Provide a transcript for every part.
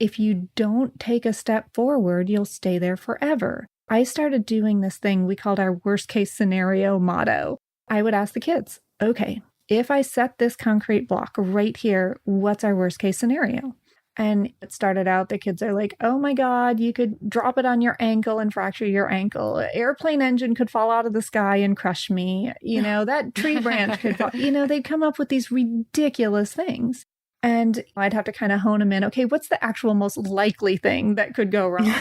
if you don't take a step forward, you'll stay there forever. I started doing this thing we called our worst case scenario motto. I would ask the kids, okay, if I set this concrete block right here, what's our worst case scenario? And it started out, the kids are like, oh my God, you could drop it on your ankle and fracture your ankle. An airplane engine could fall out of the sky and crush me. That tree branch could fall. They'd come up with these ridiculous things. And I'd have to kind of hone them in. Okay, what's the actual most likely thing that could go wrong?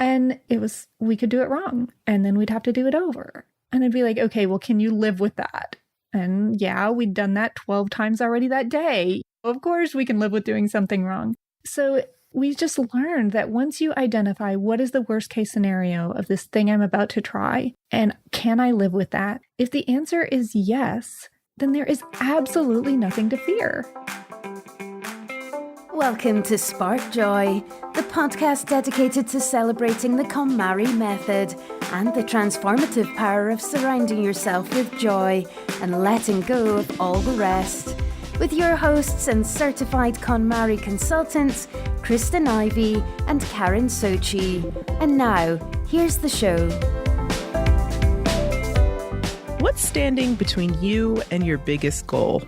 And we could do it wrong. And then we'd have to do it over. And I'd be like, okay, well, can you live with that? And yeah, we'd done that 12 times already that day. Of course, we can live with doing something wrong. So we just learned that once you identify what is the worst case scenario of this thing I'm about to try, and can I live with that? If the answer is yes, then there is absolutely nothing to fear. Welcome to Spark Joy, the podcast dedicated to celebrating the KonMari method and the transformative power of surrounding yourself with joy and letting go of all the rest. With your hosts and certified KonMari consultants, Kristen Ivy and Karen Sochi. And now, here's the show. What's standing between you and your biggest goal?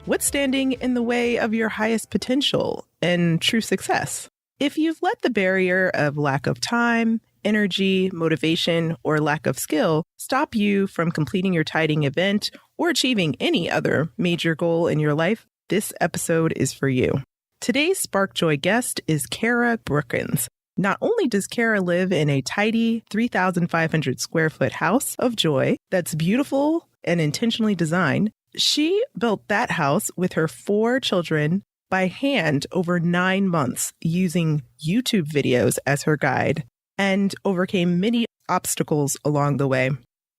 What's standing in the way of your highest potential and true success? If you've let the barrier of lack of time, energy, motivation, or lack of skill stop you from completing your tidying event or achieving any other major goal in your life, this episode is for you. Today's Spark Joy guest is Cara Brookins. Not only does Cara live in a tidy 3,500 square foot house of joy that's beautiful and intentionally designed, she built that house with her 4 children by hand over 9 months using YouTube videos as her guide and overcame many obstacles along the way.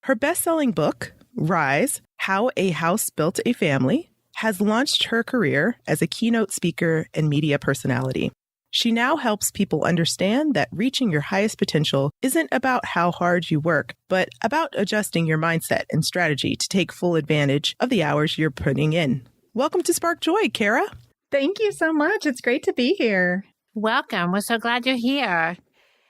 Her best-selling book, Rise: How a House Built a Family, has launched her career as a keynote speaker and media personality. She now helps people understand that reaching your highest potential isn't about how hard you work, but about adjusting your mindset and strategy to take full advantage of the hours you're putting in. Welcome to Spark Joy, Cara. Thank you so much. It's great to be here. Welcome. We're so glad you're here.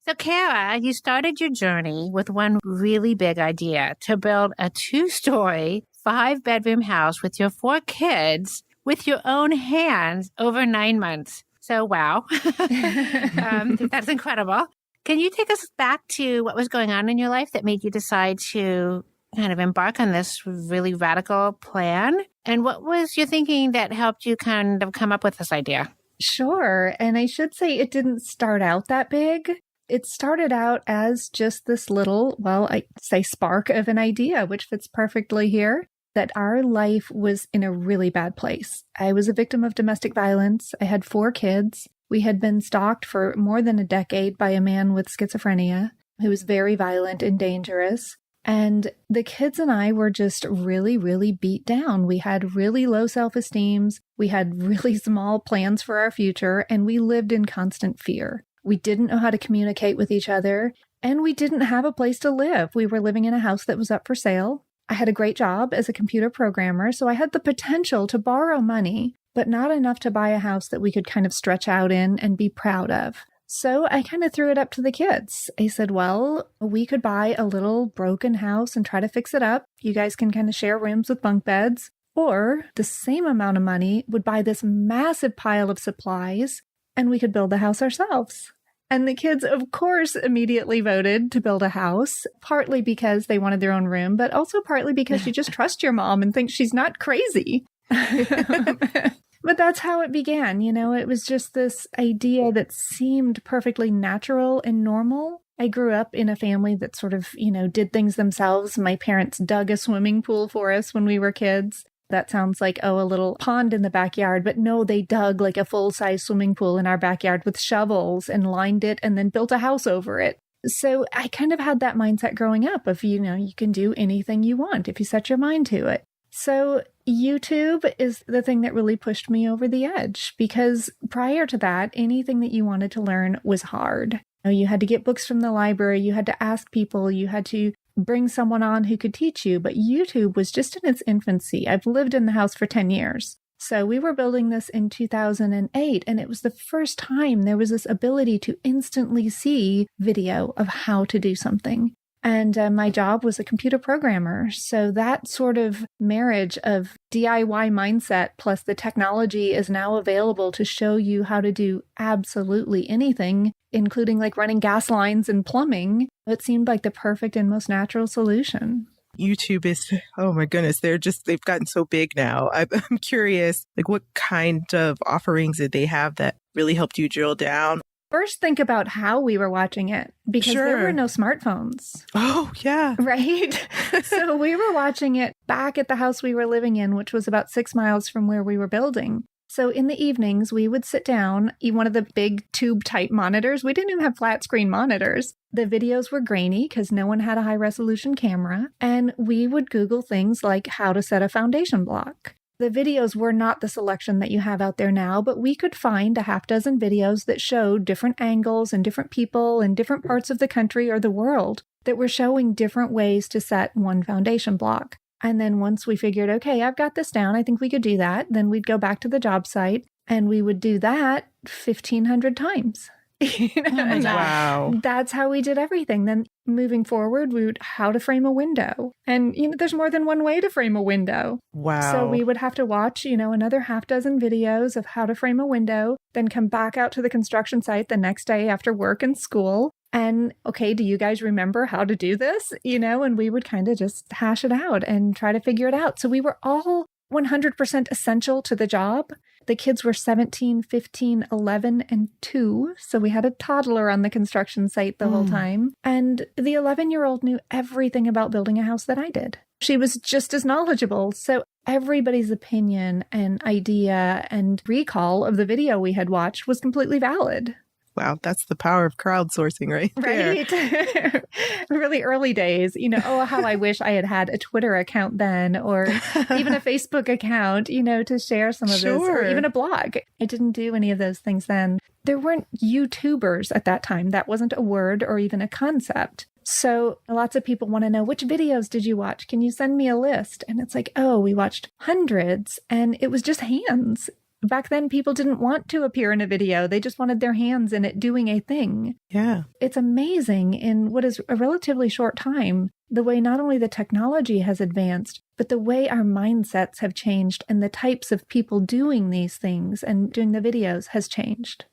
So, Cara, you started your journey with one really big idea to build a 2-story, 5-bedroom house with your 4 kids with your own hands over 9 months. So, wow. That's incredible. Can you take us back to what was going on in your life that made you decide to kind of embark on this really radical plan? And what was your thinking that helped you kind of come up with this idea? Sure. And I should say it didn't start out that big. It started out as just this little, I say spark of an idea, which fits perfectly here, that our life was in a really bad place. I was a victim of domestic violence. I had 4 kids. We had been stalked for more than a decade by a man with schizophrenia who was very violent and dangerous. And the kids and I were just really, really beat down. We had really low self-esteems. We had really small plans for our future, and we lived in constant fear. We didn't know how to communicate with each other, and we didn't have a place to live. We were living in a house that was up for sale. I had a great job as a computer programmer, so I had the potential to borrow money, but not enough to buy a house that we could kind of stretch out in and be proud of. So I kind of threw it up to the kids. I said, well, we could buy a little broken house and try to fix it up. You guys can kind of share rooms with bunk beds. Or the same amount of money would buy this massive pile of supplies and we could build the house ourselves. And the kids, of course, immediately voted to build a house, partly because they wanted their own room, but also partly because you just trust your mom and think she's not crazy. But that's how it began. It was just this idea that seemed perfectly natural and normal. I grew up in a family that sort of, did things themselves. My parents dug a swimming pool for us when we were kids. That sounds like, a little pond in the backyard. But no, they dug like a full-size swimming pool in our backyard with shovels and lined it and then built a house over it. So I kind of had that mindset growing up of, you can do anything you want if you set your mind to it. So YouTube is the thing that really pushed me over the edge, because prior to that, anything that you wanted to learn was hard. You had to get books from the library, you had to ask people, you had to bring someone on who could teach you, but YouTube was just in its infancy. I've lived in the house for 10 years. So we were building this in 2008, and it was the first time there was this ability to instantly see video of how to do something. And my job was a computer programmer. So that sort of marriage of DIY mindset plus the technology is now available to show you how to do absolutely anything, including like running gas lines and plumbing. It seemed like the perfect and most natural solution. YouTube is, oh my goodness, they've gotten so big now. I'm curious, like what kind of offerings did they have that really helped you drill down? First, think about how we were watching it, because there were no smartphones. Oh, yeah. Right? So we were watching it back at the house we were living in, which was about 6 miles from where we were building. So in the evenings, we would sit down, eat one of the big tube-type monitors. We didn't even have flat-screen monitors. The videos were grainy because no one had a high-resolution camera. And we would Google things like how to set a foundation block. The videos were not the selection that you have out there now, but we could find a half dozen videos that showed different angles and different people in different parts of the country or the world that were showing different ways to set one foundation block. And then once we figured, okay, I've got this down, I think we could do that, then we'd go back to the job site and we would do that 1,500 times. Wow. That's how we did everything. Then moving forward, we would how to frame a window. And, there's more than one way to frame a window. Wow. So we would have to watch, another half dozen videos of how to frame a window, then come back out to the construction site the next day after work and school. And, okay, do you guys remember how to do this? And we would kind of just hash it out and try to figure it out. So we were all 100% essential to the job. The kids were 17, 15, 11, and 2. So we had a toddler on the construction site the whole time. And the 11-year-old knew everything about building a house that I did. She was just as knowledgeable. So everybody's opinion and idea and recall of the video we had watched was completely valid. Wow, that's the power of crowdsourcing right there. Right. Really early days, how I wish I had a Twitter account then, or even a Facebook account, to share some of this, or even a blog. I didn't do any of those things then. There weren't YouTubers at that time. That wasn't a word or even a concept. So lots of people want to know, which videos did you watch? Can you send me a list? And it's like, oh, we watched hundreds, and it was just hands. Back then, people didn't want to appear in a video. They just wanted their hands in it doing a thing. Yeah. It's amazing in what is a relatively short time, the way not only the technology has advanced, but the way our mindsets have changed and the types of people doing these things and doing the videos has changed.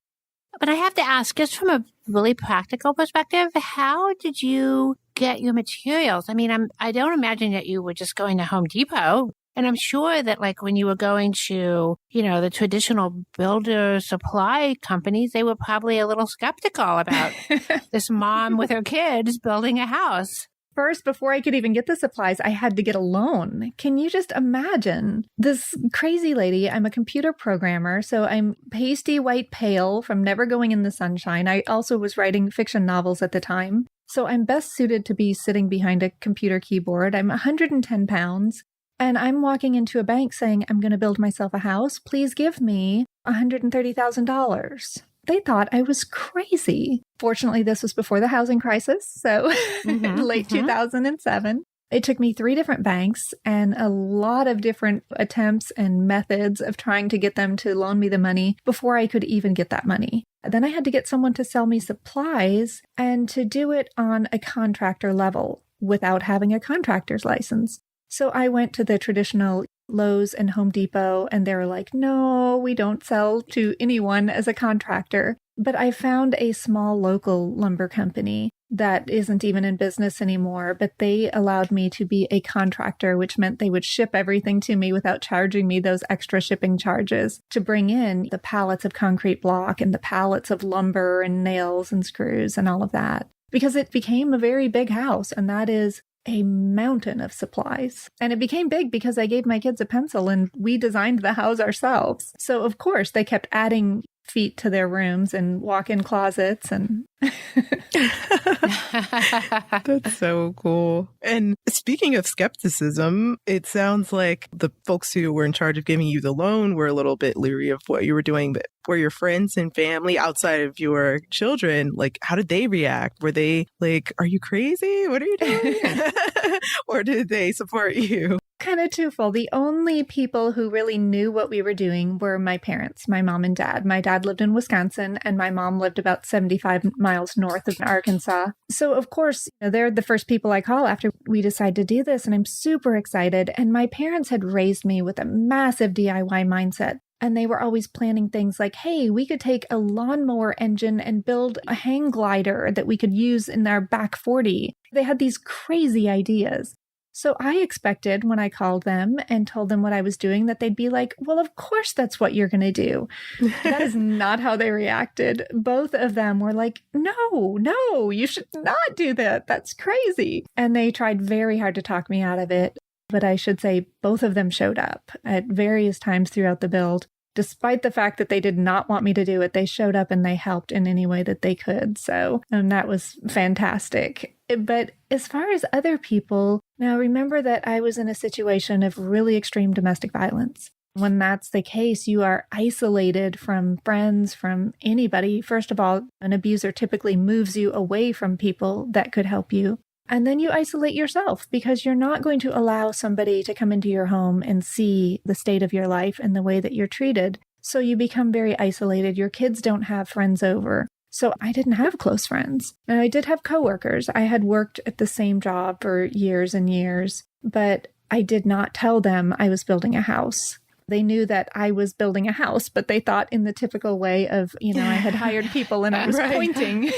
But I have to ask, just from a really practical perspective, how did you get your materials? I mean, I don't imagine that you were just going to Home Depot. And I'm sure that like when you were going to, the traditional builder supply companies, they were probably a little skeptical about this mom with her kids building a house. First, before I could even get the supplies, I had to get a loan. Can you just imagine this crazy lady? I'm a computer programmer, so I'm pasty white pale from never going in the sunshine. I also was writing fiction novels at the time. So I'm best suited to be sitting behind a computer keyboard. I'm 110 pounds. And I'm walking into a bank saying, I'm going to build myself a house. Please give me $130,000. They thought I was crazy. Fortunately, this was before the housing crisis. So late 2007. It took me 3 different banks and a lot of different attempts and methods of trying to get them to loan me the money before I could even get that money. Then I had to get someone to sell me supplies and to do it on a contractor level without having a contractor's license. So I went to the traditional Lowe's and Home Depot, and they were like, no, we don't sell to anyone as a contractor. But I found a small local lumber company that isn't even in business anymore, but they allowed me to be a contractor, which meant they would ship everything to me without charging me those extra shipping charges to bring in the pallets of concrete block and the pallets of lumber and nails and screws and all of that. Because it became a very big house, and that is a mountain of supplies. And it became big because I gave my kids a pencil and we designed the house ourselves. So of course they kept adding feet to their rooms and walk-in closets and That's so cool. And speaking of skepticism, it sounds like the folks who were in charge of giving you the loan were a little bit leery of what you were doing, but were your friends and family outside of your children, like, how did they react? Were they like, are you crazy? What are you doing? Or did they support you? kind of twofold. The only people who really knew what we were doing were my parents, my mom and dad. My dad lived in Wisconsin and my mom lived about 75 miles north of Arkansas. So of course, they're the first people I call after we decide to do this. And I'm super excited. And my parents had raised me with a massive DIY mindset. And they were always planning things like, hey, we could take a lawnmower engine and build a hang glider that we could use in our back 40. They had these crazy ideas. So I expected when I called them and told them what I was doing that they'd be like, well, of course that's what you're going to do. That is not how they reacted. Both of them were like, no, you should not do that. That's crazy. And they tried very hard to talk me out of it. But I should say both of them showed up at various times throughout the build. Despite the fact that they did not want me to do it, they showed up and they helped in any way that they could. So, and that was fantastic. But as far as other people, now remember that I was in a situation of really extreme domestic violence. When that's the case, you are isolated from friends, from anybody. First of all, an abuser typically moves you away from people that could help you. And then you isolate yourself because you're not going to allow somebody to come into your home and see the state of your life and the way that you're treated. So you become very isolated. Your kids don't have friends over. So I didn't have close friends. And I did have coworkers. I had worked at the same job for years and years, but I did not tell them I was building a house. They knew that I was building a house, but they thought in the typical way of, I had hired people and I was pointing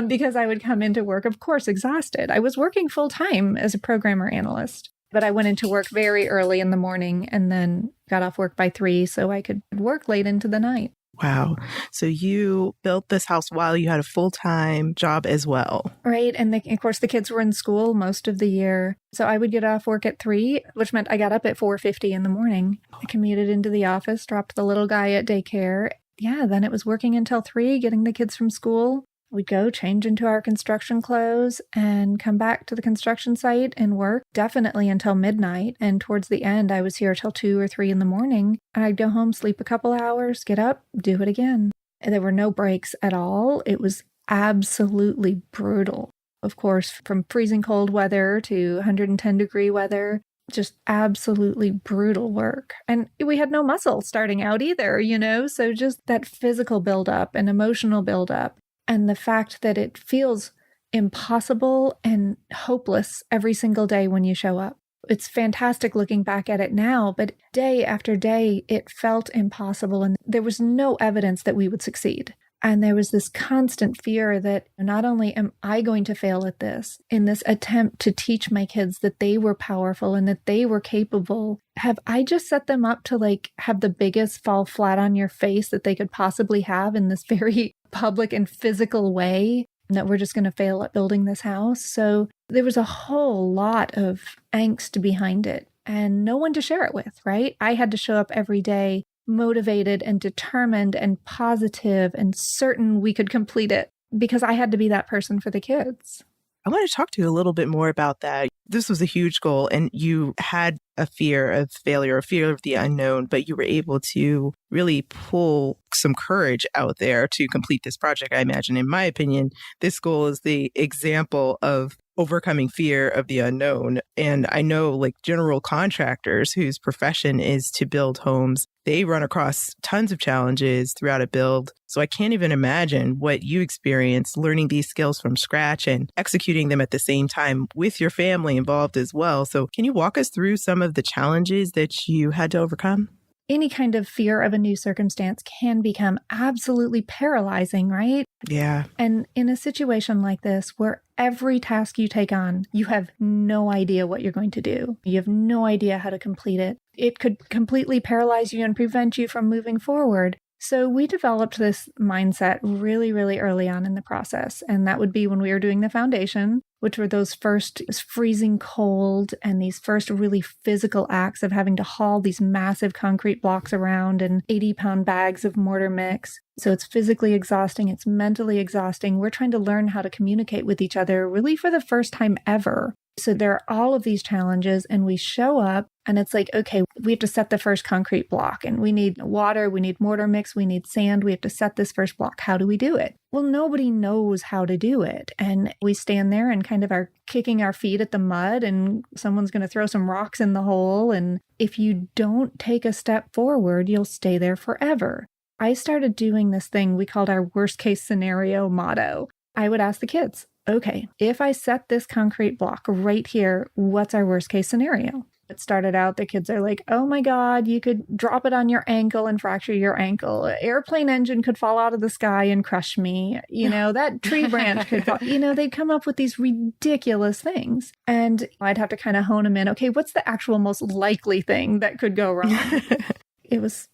because I would come into work, of course, exhausted. I was working full time as a programmer analyst, but I went into work very early in the morning and then got off work by 3 so I could work late into the night. Wow. So you built this house while you had a full-time job as well. Right. And of course, the kids were in school most of the year. So I would get off work at 3, which meant I got up at 4:50 in the morning. I commuted into the office, dropped the little guy at daycare. Yeah, then it was working until 3, getting the kids from school. We'd go change into our construction clothes and come back to the construction site and work definitely until midnight. And towards the end, I was here till 2 or 3 in the morning. I'd go home, sleep a couple hours, get up, do it again. And there were no breaks at all. It was absolutely brutal. Of course, from freezing cold weather to 110-degree weather, just absolutely brutal work. And we had no muscle starting out either, so just that physical buildup and emotional buildup. And the fact that it feels impossible and hopeless every single day when you show up. It's fantastic looking back at it now, but day after day, it felt impossible. And there was no evidence that we would succeed. And there was this constant fear that not only am I going to fail at this, in this attempt to teach my kids that they were powerful and that they were capable, have I just set them up to have the biggest fall flat on your face that they could possibly have in this very public and physical way, and that we're just going to fail at building this house? So there was a whole lot of angst behind it and no one to share it with, right? I had to show up every day motivated and determined and positive and certain we could complete it because I had to be that person for the kids. I want to talk to you a little bit more about that. This was a huge goal and you had a fear of failure, a fear of the unknown, but you were able to really pull some courage out there to complete this project. I imagine, in my opinion, this goal is the example of overcoming fear of the unknown. And I know general contractors whose profession is to build homes, they run across tons of challenges throughout a build. So I can't even imagine what you experienced learning these skills from scratch and executing them at the same time with your family involved as well. So can you walk us through some of the challenges that you had to overcome? Any kind of fear of a new circumstance can become absolutely paralyzing, right? Yeah. And in a situation like this, where every task you take on, you have no idea what you're going to do. You have no idea how to complete it. It could completely paralyze you and prevent you from moving forward. So we developed this mindset really, really early on in the process. And that would be when we were doing the foundation, which were those first freezing cold and these first really physical acts of having to haul these massive concrete blocks around and 80-pound bags of mortar mix. So it's physically exhausting. It's mentally exhausting. We're trying to learn how to communicate with each other really for the first time ever. So there are all of these challenges, and we show up and it's like, okay, we have to set the first concrete block, and we need water, we need mortar mix, we need sand. We have to set this first block. How do we do it? Well, nobody knows how to do it. And we stand there and kind of are kicking our feet at the mud, and someone's going to throw some rocks in the hole. And if you don't take a step forward, you'll stay there forever. I started doing this thing we called our worst case scenario motto. I would ask the kids, okay, if I set this concrete block right here, what's our worst case scenario? It started out, the kids are like, oh my God, you could drop it on your ankle and fracture your ankle. An airplane engine could fall out of the sky and crush me. That tree branch could fall. They'd come up with these ridiculous things. And I'd have to kind of hone them in. Okay, what's the actual most likely thing that could go wrong?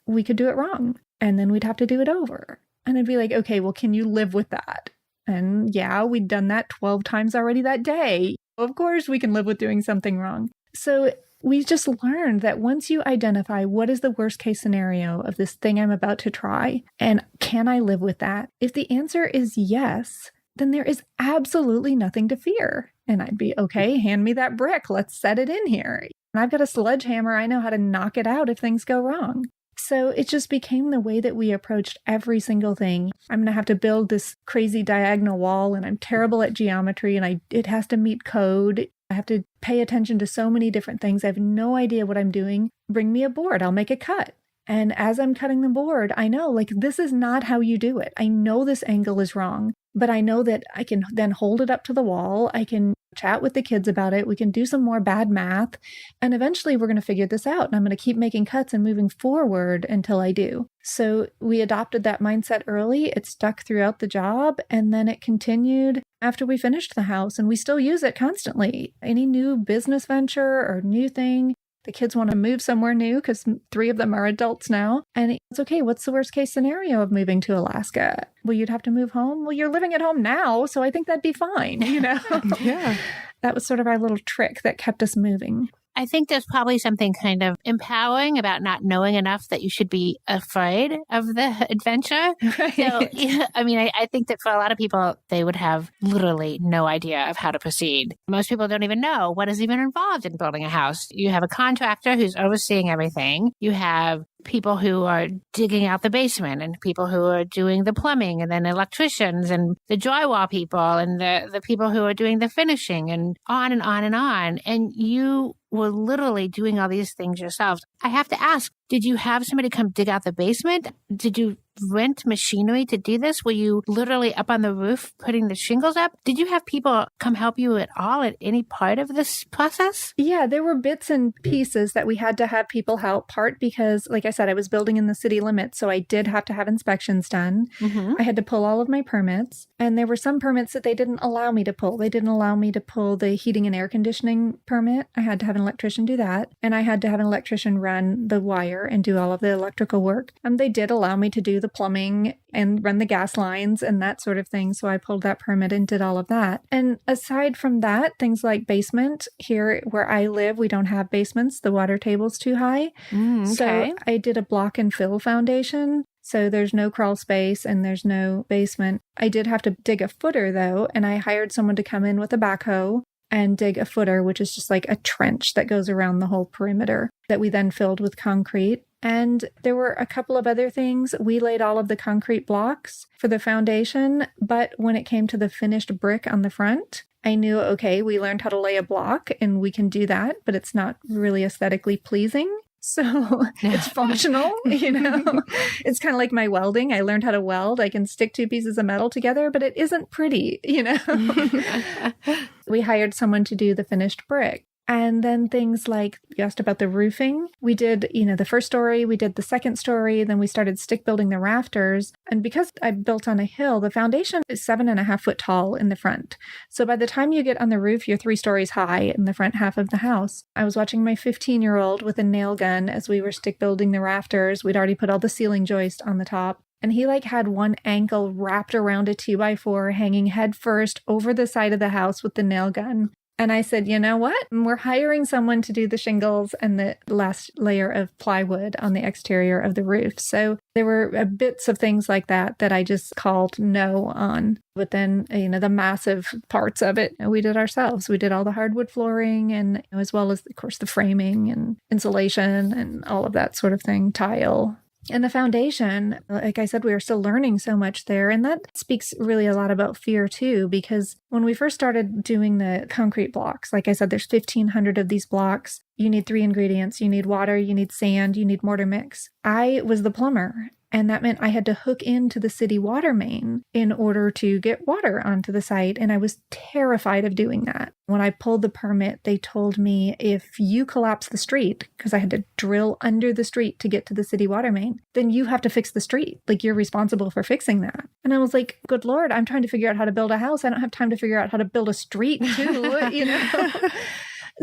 We could do it wrong. And then we'd have to do it over. And I'd be like, okay, well, can you live with that? And yeah, we'd done that 12 times already that day. Of course, we can live with doing something wrong. So we just learned that once you identify what is the worst case scenario of this thing I'm about to try, and can I live with that? If the answer is yes, then there is absolutely nothing to fear. And I'd be, okay, hand me that brick. Let's set it in here. And I've got a sledgehammer. I know how to knock it out if things go wrong. So it just became the way that we approached every single thing. I'm going to have to build this crazy diagonal wall, and I'm terrible at geometry, and it has to meet code. I have to pay attention to so many different things. I have no idea what I'm doing. Bring me a board. I'll make a cut. And as I'm cutting the board, I know, this is not how you do it. I know this angle is wrong, but I know that I can then hold it up to the wall. I can chat with the kids about it. We can do some more bad math. And eventually we're going to figure this out. And I'm going to keep making cuts and moving forward until I do. So we adopted that mindset early. It stuck throughout the job. And then it continued after we finished the house. And we still use it constantly. Any new business venture or new thing, the kids want to move somewhere new because 3 of them are adults now. And it's okay. What's the worst case scenario of moving to Alaska? Well, you'd have to move home. Well, you're living at home now, so I think that'd be fine, Yeah. That was sort of our little trick that kept us moving. I think there's probably something kind of empowering about not knowing enough that you should be afraid of the adventure. Right. So, yeah, I think that for a lot of people, they would have literally no idea of how to proceed. Most people don't even know what is even involved in building a house. You have a contractor who's overseeing everything. You have people who are digging out the basement, and people who are doing the plumbing, and then electricians and the drywall people and the people who are doing the finishing, and on and on and on. And you were literally doing all these things yourselves. I have to ask, did you have somebody come dig out the basement? Did you rent machinery to do this? Were you literally up on the roof putting the shingles up? Did you have people come help you at all at any part of this process? Yeah, there were bits and pieces that we had to have people help, part because, like I said, I was building in the city limits, so I did have to have inspections done. Mm-hmm. I had to pull all of my permits, and there were some permits that they didn't allow me to pull. They didn't allow me to pull the heating and air conditioning permit. I had to have an electrician do that, and I had to have an electrician run the wire and do all of the electrical work. And they did allow me to do the plumbing and run the gas lines and that sort of thing. So I pulled that permit and did all of that. And aside from that, things like basement, here where I live, we don't have basements. The water table's too high. Okay. So I did a block and fill foundation. So there's no crawl space and there's no basement. I did have to dig a footer though, and I hired someone to come in with a backhoe and dig a footer, which is just like a trench that goes around the whole perimeter that we then filled with concrete. And there were a couple of other things. We laid all of the concrete blocks for the foundation, but when it came to the finished brick on the front, I knew, okay, we learned how to lay a block and we can do that, but it's not really aesthetically pleasing. So it's functional, It's kind of like my welding. I learned how to weld. I can stick 2 pieces of metal together, but it isn't pretty, We hired someone to do the finished brick. And then things like, you asked about the roofing. We did, the first story, we did the second story, then we started stick building the rafters. And because I built on a hill, the foundation is 7.5 foot tall in the front. So by the time you get on the roof, you're 3 stories high in the front half of the house. I was watching my 15-year-old with a nail gun as we were stick building the rafters. We'd already put all the ceiling joist on the top. And he had one ankle wrapped around a 2x4 hanging head first over the side of the house with the nail gun. And I said, you know what? We're hiring someone to do the shingles and the last layer of plywood on the exterior of the roof. So there were bits of things like that that I just called no on. But then, the massive parts of it, we did ourselves. We did all the hardwood flooring and as well as, of course, the framing and insulation and all of that sort of thing, tile. And the foundation, like I said, we are still learning so much there. And that speaks really a lot about fear too, because when we first started doing the concrete blocks, like I said, there's 1,500 of these blocks. You need 3 ingredients. You need water, you need sand, you need mortar mix. I was the plumber. And that meant I had to hook into the city water main in order to get water onto the site. And I was terrified of doing that. When I pulled the permit, they told me if you collapse the street, because I had to drill under the street to get to the city water main, then you have to fix the street. Like, you're responsible for fixing that. And I was like, good Lord, I'm trying to figure out how to build a house. I don't have time to figure out how to build a street too,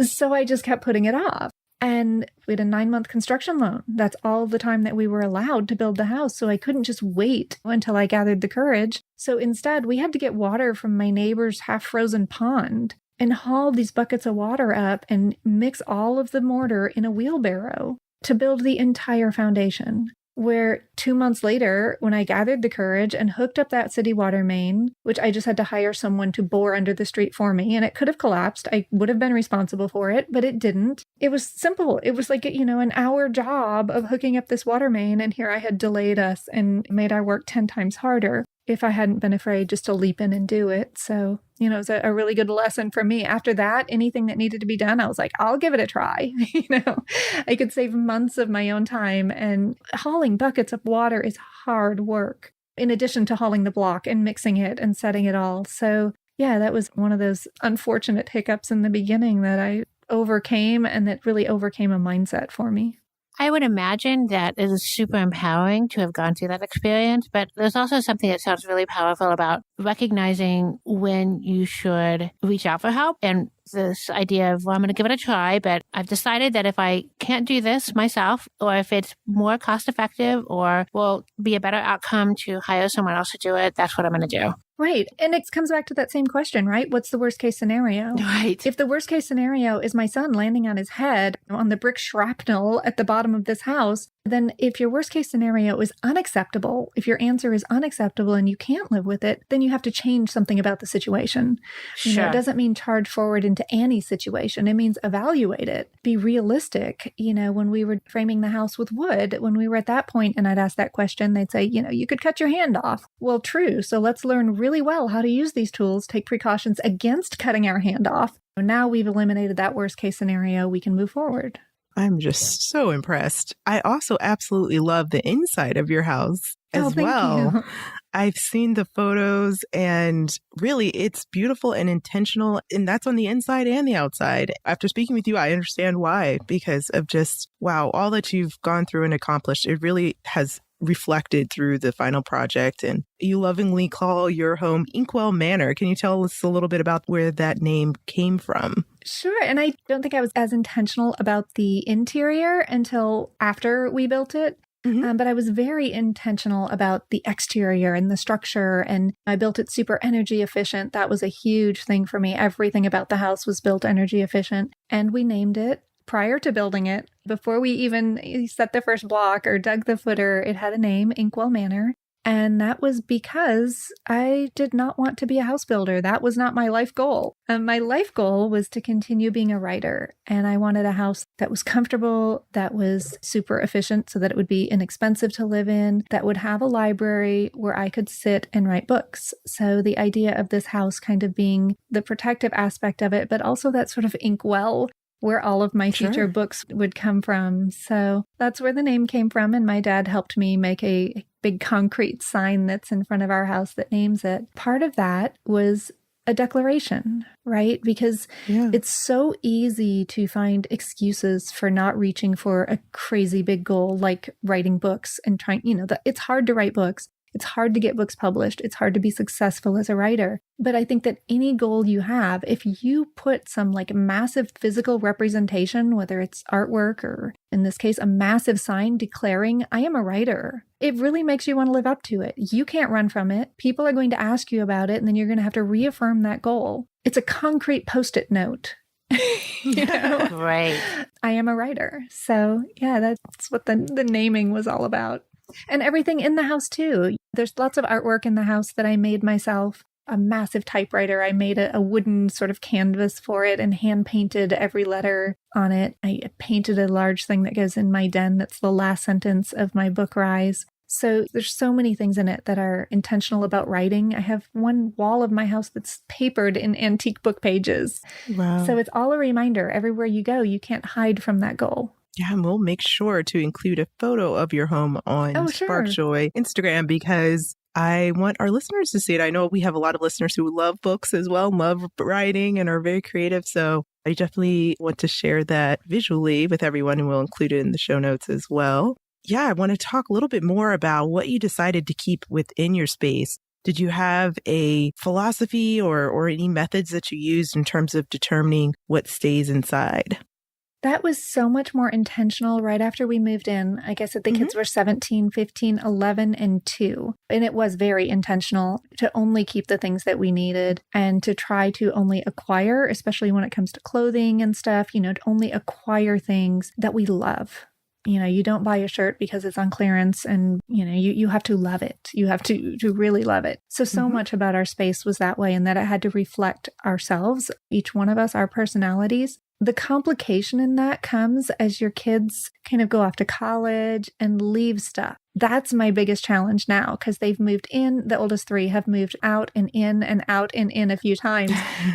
So I just kept putting it off. And we had a 9-month construction loan. That's all the time that we were allowed to build the house. So I couldn't just wait until I gathered the courage. So instead, we had to get water from my neighbor's half-frozen pond and haul these buckets of water up and mix all of the mortar in a wheelbarrow to build the entire foundation. Where 2 months later, when I gathered the courage and hooked up that city water main, which I just had to hire someone to bore under the street for me, and it could have collapsed. I would have been responsible for it, but it didn't. It was simple. It was like, an hour job of hooking up this water main, and here I had delayed us and made our work 10 times harder if I hadn't been afraid just to leap in and do it. So, it was a really good lesson for me. After that, anything that needed to be done, I was like, I'll give it a try. I could save months of my own time, and hauling buckets of water is hard work, in addition to hauling the block and mixing it and setting it all. So yeah, that was one of those unfortunate hiccups in the beginning that I overcame, and that really overcame a mindset for me. I would imagine that it is super empowering to have gone through that experience, but there's also something that sounds really powerful about recognizing when you should reach out for help. And this idea of, well, I'm going to give it a try, but I've decided that if I can't do this myself, or if it's more cost effective or will be a better outcome to hire someone else to do it, that's what I'm going to do. Right. And it comes back to that same question, right? What's the worst case scenario? Right. If the worst case scenario is my son landing on his head on the brick shrapnel at the bottom of this house, then if your worst case scenario is unacceptable, if your answer is unacceptable and you can't live with it, then you have to change something about the situation. Sure. It doesn't mean charge forward into any situation. It means evaluate it, be realistic. When we were framing the house with wood, when we were at that point and I'd ask that question, they'd say, you could cut your hand off. Well, true. So let's learn really well how to use these tools, take precautions against cutting our hand off. Now we've eliminated that worst case scenario. We can move forward. I'm just so impressed. I also absolutely love the inside of your house as well. You. I've seen the photos, and really it's beautiful and intentional. And that's on the inside and the outside. After speaking with you, I understand why, because of just, wow, all that you've gone through and accomplished. It really has reflected through the final project. And you lovingly call your home Inkwell Manor. Can you tell us a little bit about where that name came from? Sure. And I don't think I was as intentional about the interior until after we built it. Mm-hmm. But I was very intentional about the exterior and the structure, and I built it super energy efficient. That was a huge thing for me. Everything about the house was built energy efficient, and we named it prior to building it. Before we even set the first block or dug the footer, it had a name, Inkwell Manor. And that was because I did not want to be a house builder. That was not my life goal. My life goal was to continue being a writer. And I wanted a house that was comfortable, that was super efficient so that it would be inexpensive to live in, that would have a library where I could sit and write books. So the idea of this house kind of being the protective aspect of it, but also that sort of inkwell where all of my future books would come from. So that's where the name came from. And my dad helped me make a big concrete sign that's in front of our house that names it. Part of that was a declaration, right? Because it's so easy to find excuses for not reaching for a crazy big goal like writing books and trying, it's hard to write books. It's hard to get books published. It's hard to be successful as a writer. But I think that any goal you have, if you put some like massive physical representation, whether it's artwork or in this case, a massive sign declaring, I am a writer, it really makes you want to live up to it. You can't run from it. People are going to ask you about it, and then you're going to have to reaffirm that goal. It's a concrete Post-it note. Right. I am a writer. So yeah, that's what the naming was all about. And everything in the house too. There's lots of artwork in the house that I made myself. A massive typewriter. I made a wooden sort of canvas for it and hand painted every letter on it. I painted a large thing that goes in my den. That's the last sentence of my book, Rise. So there's so many things in it that are intentional about writing. I have one wall of my house that's papered in antique book pages. Wow. So it's all a reminder. Everywhere you go, you can't hide from that goal. Yeah, and we'll make sure to include a photo of your home on Spark Joy Instagram, because I want our listeners to see it. I know we have a lot of listeners who love books as well, love writing, and are very creative. So I definitely want to share that visually with everyone, and we'll include it in the show notes as well. Yeah, I want to talk a little bit more about what you decided to keep within your space. Did you have a philosophy or any methods that you used in terms of determining what stays inside? That was so much more intentional right after we moved in. I guess that the kids were 17, 15, 11, and 2. And it was very intentional to only keep the things that we needed and to try to only acquire, especially when it comes to clothing and stuff, to only acquire things that we love. You don't buy a shirt because it's on clearance, and, you have to love it. You have to really love it. So much about our space was that way, and that it had to reflect ourselves, each one of us, our personalities. The complication in that comes as your kids kind of go off to college and leave stuff. That's my biggest challenge now, because they've moved in. The oldest 3 have moved out and in and out and in a few times,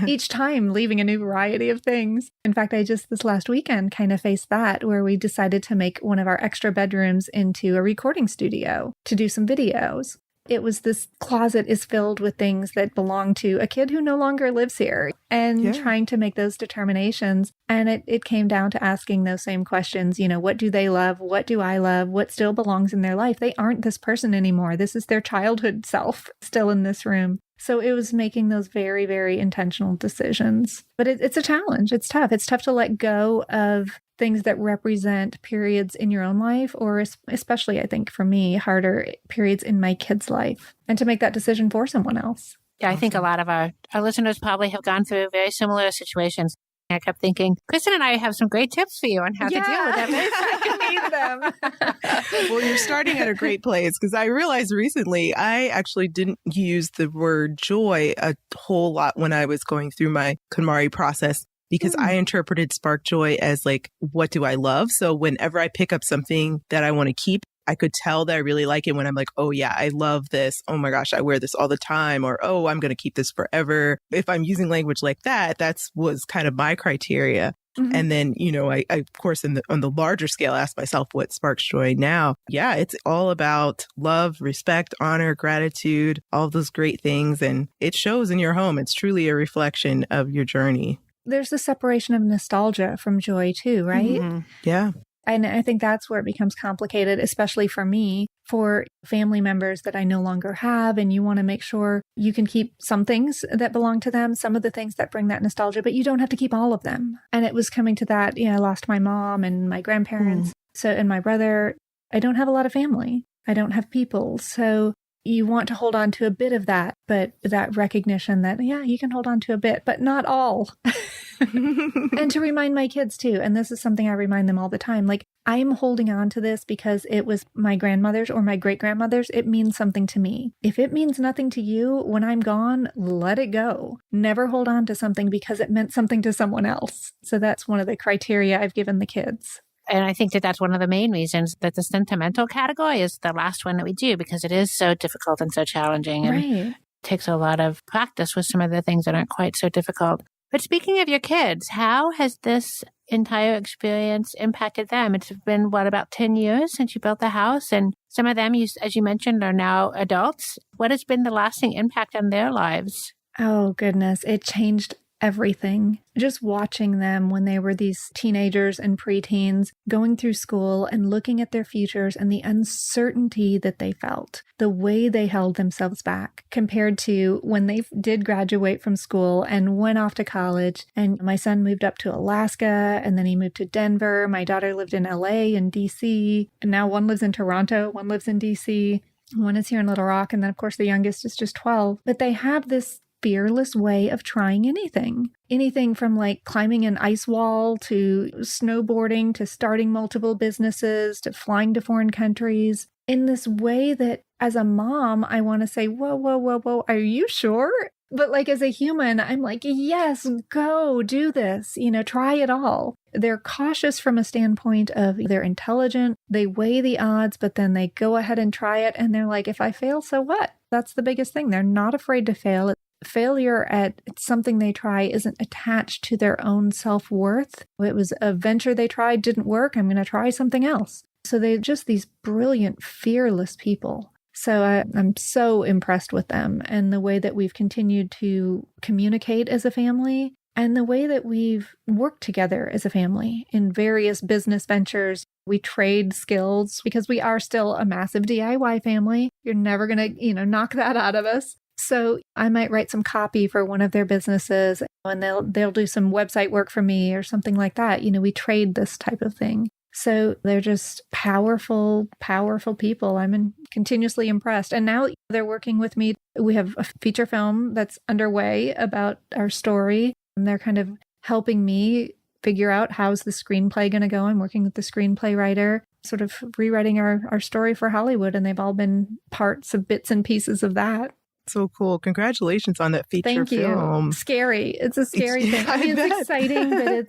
each time leaving a new variety of things. In fact, I just this last weekend kind of faced that, where we decided to make one of our extra bedrooms into a recording studio to do some videos. It was this closet is filled with things that belong to a kid who no longer lives here, and trying to make those determinations. And it came down to asking those same questions. What do they love? What do I love? What still belongs in their life? They aren't this person anymore. This is their childhood self still in this room. So it was making those very, very intentional decisions. But it's a challenge. It's tough. It's tough to let go of things that represent periods in your own life, or especially, I think, for me, harder periods in my kid's life, and to make that decision for someone else. Yeah, I think a lot of our listeners probably have gone through very similar situations. I kept thinking, Kristen and I have some great tips for you on how to deal with them. I need them. Well, you're starting at a great place, because I realized recently I actually didn't use the word joy a whole lot when I was going through my KonMari process, because I interpreted Spark Joy as like, what do I love? So whenever I pick up something that I want to keep, I could tell that I really like it when I'm like, oh yeah, I love this. Oh my gosh, I wear this all the time. Or, oh, I'm going to keep this forever. If I'm using language like that, was kind of my criteria. And then, I of course, on the larger scale, asked myself what sparks joy now. Yeah, it's all about love, respect, honor, gratitude, all those great things. And it shows in your home. It's truly a reflection of your journey. There's the separation of nostalgia from joy too, right? Yeah. And I think that's where it becomes complicated, especially for me, for family members that I no longer have. And you want to make sure you can keep some things that belong to them, some of the things that bring that nostalgia, but you don't have to keep all of them. And it was coming to that, I lost my mom and my grandparents. And my brother. I don't have a lot of family. I don't have people. So you want to hold on to a bit of that, but that recognition that, you can hold on to a bit, but not all. And to remind my kids too, and this is something I remind them all the time, like, I'm holding on to this because it was my grandmother's or my great-grandmother's. It means something to me. If it means nothing to you when I'm gone, let it go. Never hold on to something because it meant something to someone else. So that's one of the criteria I've given the kids. And I think that that's one of the main reasons that the sentimental category is the last one that we do, because it is so difficult and so challenging. And it takes a lot of practice with some of the things that aren't quite so difficult. But speaking of your kids, how has this entire experience impacted them? It's been, about 10 years since you built the house? And some of them, as you mentioned, are now adults. What has been the lasting impact on their lives? Oh, goodness. It changed everything. Just watching them when they were these teenagers and preteens going through school and looking at their futures and the uncertainty that they felt, the way they held themselves back compared to when they did graduate from school and went off to college. And my son moved up to Alaska, and then he moved to Denver. My daughter lived in LA and DC, and now one lives in Toronto, one lives in DC. One is here in Little Rock, and then of course the youngest is just 12. But they have this fearless way of trying anything from like climbing an ice wall to snowboarding to starting multiple businesses to flying to foreign countries in this way that as a mom, I want to say, whoa, are you sure? But like as a human, I'm like, yes, go do this, try it all. They're cautious from a standpoint of they're intelligent, they weigh the odds, but then they go ahead and try it. And they're like, if I fail, so what? That's the biggest thing. They're not afraid to fail. Failure at something they try isn't attached to their own self-worth. It was a venture they tried, didn't work. I'm going to try something else. So they're just these brilliant, fearless people. So I'm so impressed with them and the way that we've continued to communicate as a family and the way that we've worked together as a family in various business ventures. We trade skills because we are still a massive DIY family. You're never going to, knock that out of us. So I might write some copy for one of their businesses and they'll do some website work for me or something like that. We trade this type of thing. So they're just powerful, powerful people. I'm continuously impressed. And now they're working with me. We have a feature film that's underway about our story. And they're kind of helping me figure out how's the screenplay going to go. I'm working with the screenplay writer, sort of rewriting our story for Hollywood. And they've all been parts of bits and pieces of that. So cool. Congratulations on that feature Thank you. film. Scary. It's a scary thing. It's exciting, but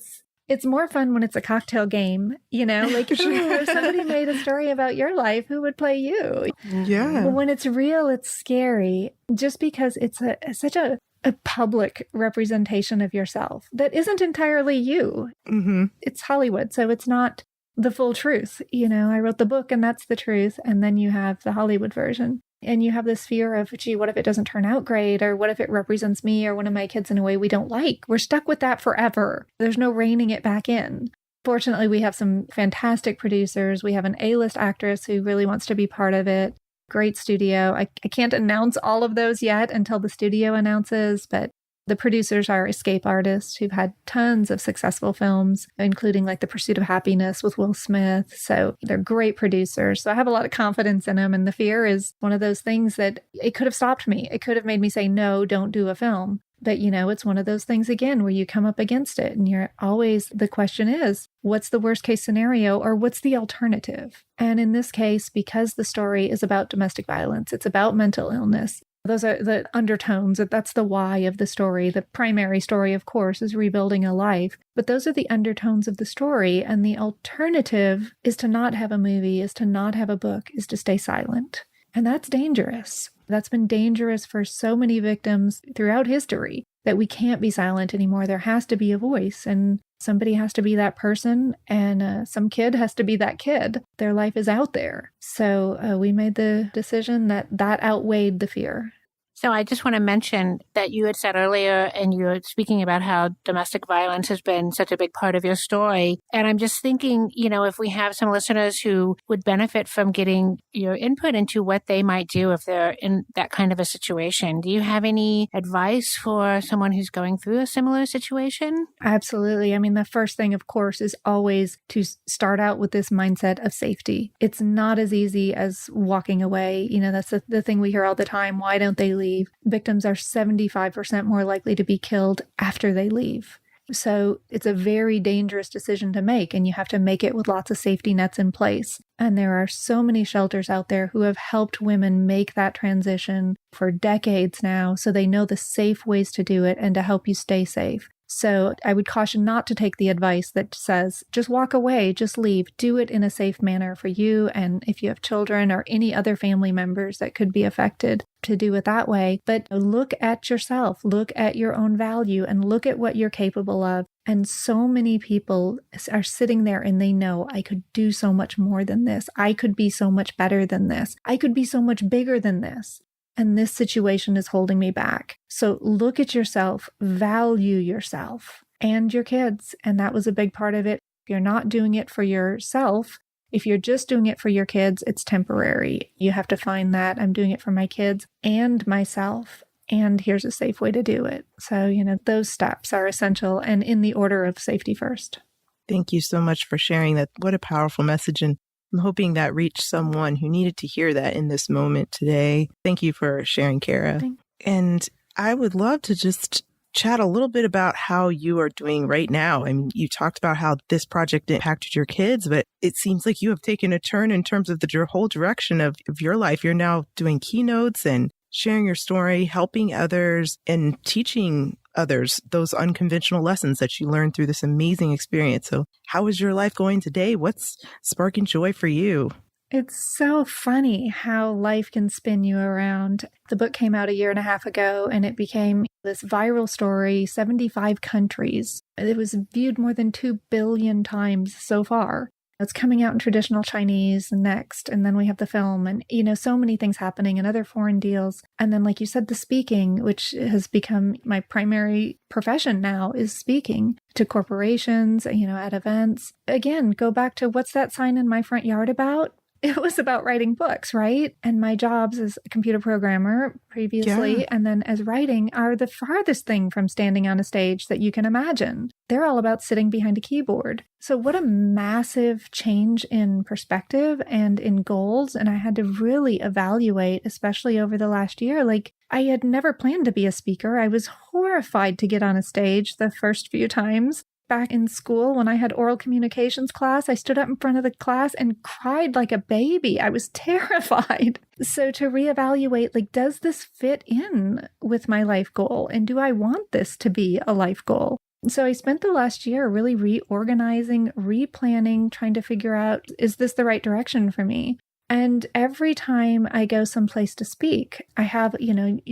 it's more fun when it's a cocktail game, like, ooh, if somebody made a story about your life, who would play you? Yeah. But when it's real, it's scary just because it's such a public representation of yourself that isn't entirely you. Mm-hmm. It's Hollywood, so it's not the full truth. I wrote the book and that's the truth. And then you have the Hollywood version. And you have this fear of, gee, what if it doesn't turn out great? Or what if it represents me or one of my kids in a way we don't like? We're stuck with that forever. There's no reining it back in. Fortunately, we have some fantastic producers. We have an A-list actress who really wants to be part of it. Great studio. I can't announce all of those yet until the studio announces, but the producers are escape artists who've had tons of successful films, including like The Pursuit of Happiness with Will Smith. So they're great producers. So I have a lot of confidence in them. And the fear is one of those things that it could have stopped me. It could have made me say, no, don't do a film. But, it's one of those things, again, where you come up against it and you're always, the question is, what's the worst case scenario or what's the alternative? And in this case, because the story is about domestic violence, it's about mental illness. Those are the undertones. That's the why of the story. The primary story, of course, is rebuilding a life. But those are the undertones of the story. And the alternative is to not have a movie, is to not have a book, is to stay silent. And that's dangerous. That's been dangerous for so many victims throughout history that we can't be silent anymore. There has to be a voice and somebody has to be that person and some kid has to be that kid. Their life is out there. So we made the decision that outweighed the fear. So I just want to mention that you had said earlier, and you were speaking about how domestic violence has been such a big part of your story. And I'm just thinking, if we have some listeners who would benefit from getting your input into what they might do if they're in that kind of a situation. Do you have any advice for someone who's going through a similar situation? Absolutely. I mean, the first thing, of course, is always to start out with this mindset of safety. It's not as easy as walking away. That's the thing we hear all the time. Why don't they leave? Victims are 75% more likely to be killed after they leave. So it's a very dangerous decision to make, and you have to make it with lots of safety nets in place. And there are so many shelters out there who have helped women make that transition for decades now, so they know the safe ways to do it and to help you stay safe. So I would caution not to take the advice that says, just walk away, just leave. Do it in a safe manner for you. And if you have children or any other family members that could be affected, to do it that way. But look at yourself, look at your own value, and look at what you're capable of. And so many people are sitting there and they know, I could do so much more than this. I could be so much better than this. I could be so much bigger than this. and this situation is holding me back. So look at yourself, value yourself and your kids. And that was a big part of it. If you're not doing it for yourself, if you're just doing it for your kids, it's temporary. You have to find that I'm doing it for my kids and myself. And here's a safe way to do it. So, those steps are essential and in the order of safety first. Thank you so much for sharing that. What a powerful message. And I'm hoping that reached someone who needed to hear that in this moment today. Thank you for sharing, Cara. And I would love to just chat a little bit about how you are doing right now. I mean, you talked about how this project impacted your kids, but it seems like you have taken a turn in terms of your whole direction of your life. You're now doing keynotes and sharing your story, helping others, and teaching others those unconventional lessons that you learned through this amazing experience. So how is your life going today? What's sparking joy for you? It's so funny how life can spin you around. The book came out 1.5 years ago, and it became this viral story, 75 countries. It was viewed more than 2 billion times so far. It's coming out in traditional Chinese next, and then we have the film, and so many things happening and other foreign deals. And then, like you said, the speaking, which has become my primary profession now, is speaking to corporations, at events. Again, go back to what's that sign in my front yard about? It was about writing books, right? And my jobs as a computer programmer previously, and then as writing, are the farthest thing from standing on a stage that you can imagine. They're all about sitting behind a keyboard. So what a massive change in perspective and in goals. And I had to really evaluate, especially over the last year, I had never planned to be a speaker. I was horrified to get on a stage the first few times. Back in school, when I had oral communications class, I stood up in front of the class and cried like a baby. I was terrified. So to reevaluate, does this fit in with my life goal? And do I want this to be a life goal? So I spent the last year really reorganizing, replanning, trying to figure out, is this the right direction for me? And every time I go someplace to speak, I have,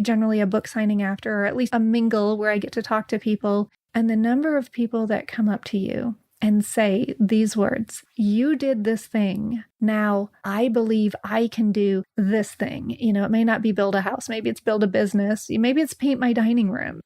generally a book signing after, or at least a mingle where I get to talk to people. And the number of people that come up to you and say these words, you did this thing. Now I believe I can do this thing. It may not be build a house. Maybe it's build a business. Maybe it's paint my dining room.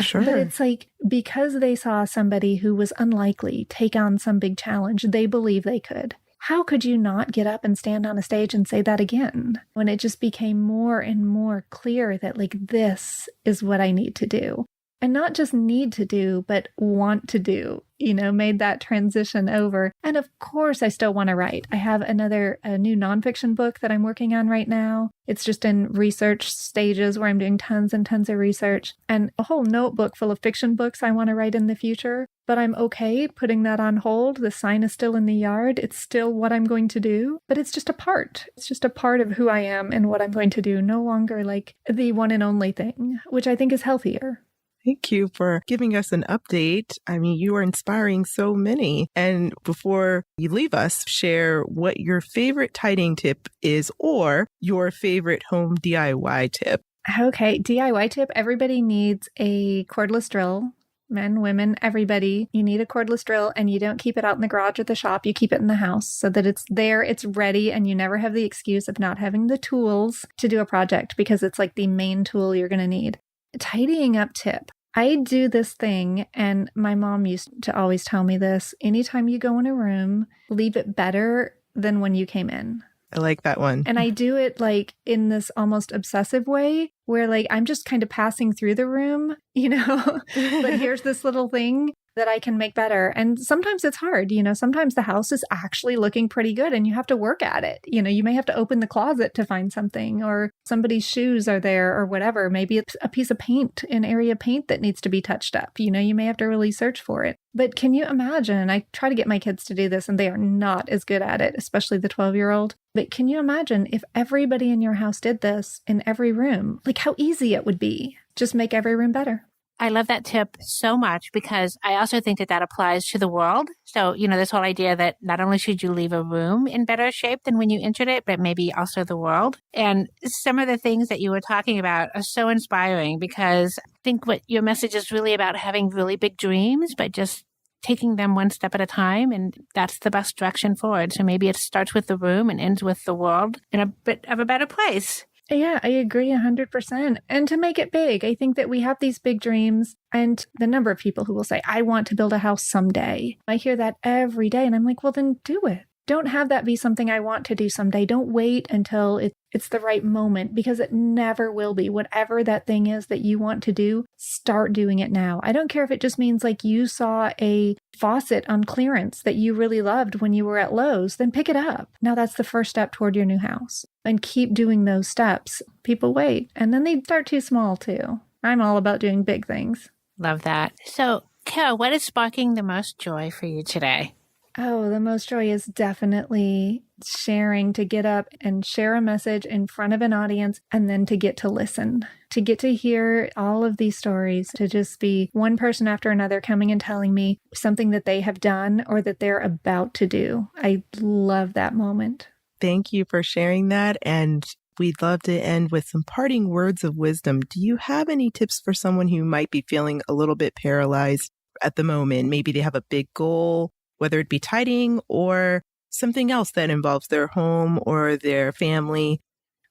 Sure. But it's because they saw somebody who was unlikely take on some big challenge, they believe they could. How could you not get up and stand on a stage and say that again? When it just became more and more clear that this is what I need to do. And not just need to do, but want to do, made that transition over. And of course, I still want to write. I have a new nonfiction book that I'm working on right now. It's just in research stages where I'm doing tons and tons of research, and a whole notebook full of fiction books I want to write in the future. But I'm okay putting that on hold. The sign is still in the yard. It's still what I'm going to do, but it's just a part. It's just a part of who I am and what I'm going to do. No longer the one and only thing, which I think is healthier. Thank you for giving us an update. I mean, you are inspiring so many. And before you leave us, share what your favorite tidying tip is or your favorite home DIY tip. Okay, DIY tip. Everybody needs a cordless drill. Men, women, everybody. You need a cordless drill, and you don't keep it out in the garage or the shop. You keep it in the house so that it's there, it's ready, and you never have the excuse of not having the tools to do a project because it's the main tool you're going to need. Tidying up tip. I do this thing, and my mom used to always tell me this. Anytime you go in a room, leave it better than when you came in. I like that one. And I do it in this almost obsessive way where I'm just kind of passing through the room, but here's this little thing that I can make better. And sometimes it's hard, sometimes the house is actually looking pretty good and you have to work at it. You may have to open the closet to find something, or somebody's shoes are there or whatever. Maybe it's a piece of paint, an area of paint that needs to be touched up. You may have to really search for it. But can you imagine, I try to get my kids to do this and they are not as good at it, especially the 12-year-old. But can you imagine if everybody in your house did this in every room, how easy it would be? Just make every room better. I love that tip so much because I also think that applies to the world. So, this whole idea that not only should you leave a room in better shape than when you entered it, but maybe also the world. And some of the things that you were talking about are so inspiring because I think what your message is really about having really big dreams, but just taking them one step at a time. And that's the best direction forward. So maybe it starts with the room and ends with the world in a bit of a better place. Yeah, I agree 100%. And to make it big, I think that we have these big dreams and the number of people who will say, I want to build a house someday. I hear that every day and I'm like, well, then do it. Don't have that be something I want to do someday. Don't wait until it's the right moment, because it never will be. Whatever that thing is that you want to do, start doing it now. I don't care if it just means like you saw a faucet on clearance that you really loved when you were at Lowe's, then pick it up. Now that's the first step toward your new house. And keep doing those steps. People wait, and then they start too small too. I'm all about doing big things. Love that. So, Cara, what is sparking the most joy for you today? Oh, the most joy is definitely sharing, to get up and share a message in front of an audience, and then to get to listen, to get to hear all of these stories, to just be one person after another coming and telling me something that they have done or that they're about to do. I love that moment. Thank you for sharing that. And we'd love to end with some parting words of wisdom. Do you have any tips for someone who might be feeling a little bit paralyzed at the moment? Maybe they have a big goal, whether it be tidying or something else that involves their home or their family.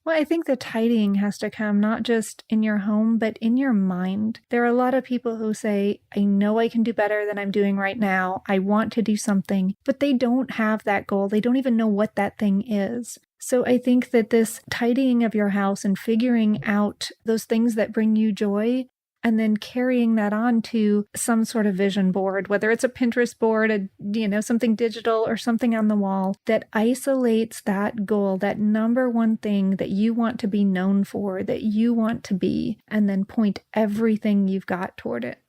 Well, I think the tidying has to come not just in your home, but in your mind. There are a lot of people who say, I know I can do better than I'm doing right now. I want to do something, but they don't have that goal. They don't even know what that thing is. So I think that this tidying of your house and figuring out those things that bring you joy, and then carrying that on to some sort of vision board, whether it's a Pinterest board, something digital or something on the wall that isolates that goal, that number one thing that you want to be known for, that you want to be, and then point everything you've got toward it.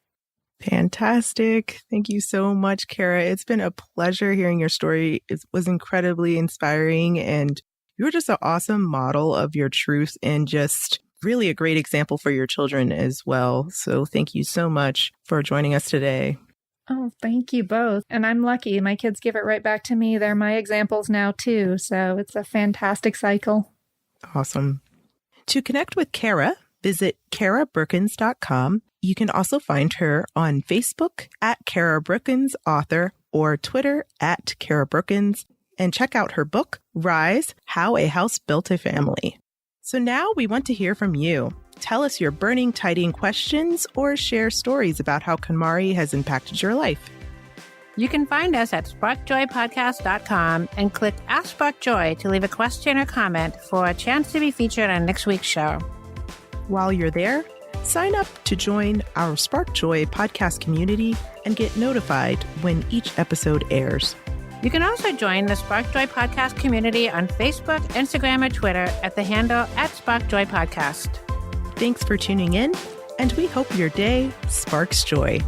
Fantastic. Thank you so much, Cara. It's been a pleasure hearing your story. It was incredibly inspiring, and you're just an awesome model of your truth and just really a great example for your children as well. So thank you so much for joining us today. Oh, thank you both. And I'm lucky. My kids give it right back to me. They're my examples now too. So it's a fantastic cycle. Awesome. To connect with Cara, visit carabrookins.com. You can also find her on Facebook at Cara Brookins Author or Twitter at Cara Brookins, and check out her book, Rise: How a House Built a Family. So now we want to hear from you. Tell us your burning tidying questions or share stories about how KonMari has impacted your life. You can find us at sparkjoypodcast.com and click Ask Spark Joy to leave a question or comment for a chance to be featured on next week's show. While you're there, sign up to join our Spark Joy podcast community and get notified when each episode airs. You can also join the Spark Joy Podcast community on Facebook, Instagram, or Twitter at the handle @SparkJoyPodcast. Thanks for tuning in, and we hope your day sparks joy.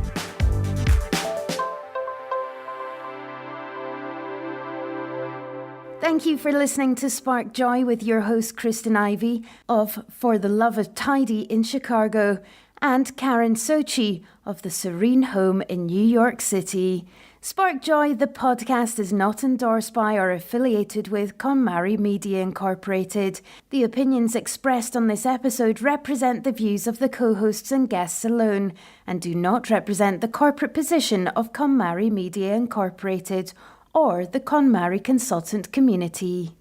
Thank you for listening to Spark Joy with your host, Kristen Ivy of For the Love of Tidy in Chicago, and Karen Sochi of the Serene Home in New York City. Spark Joy, the podcast, is not endorsed by or affiliated with KonMari Media Incorporated. The opinions expressed on this episode represent the views of the co-hosts and guests alone and do not represent the corporate position of KonMari Media Incorporated or the KonMari consultant community.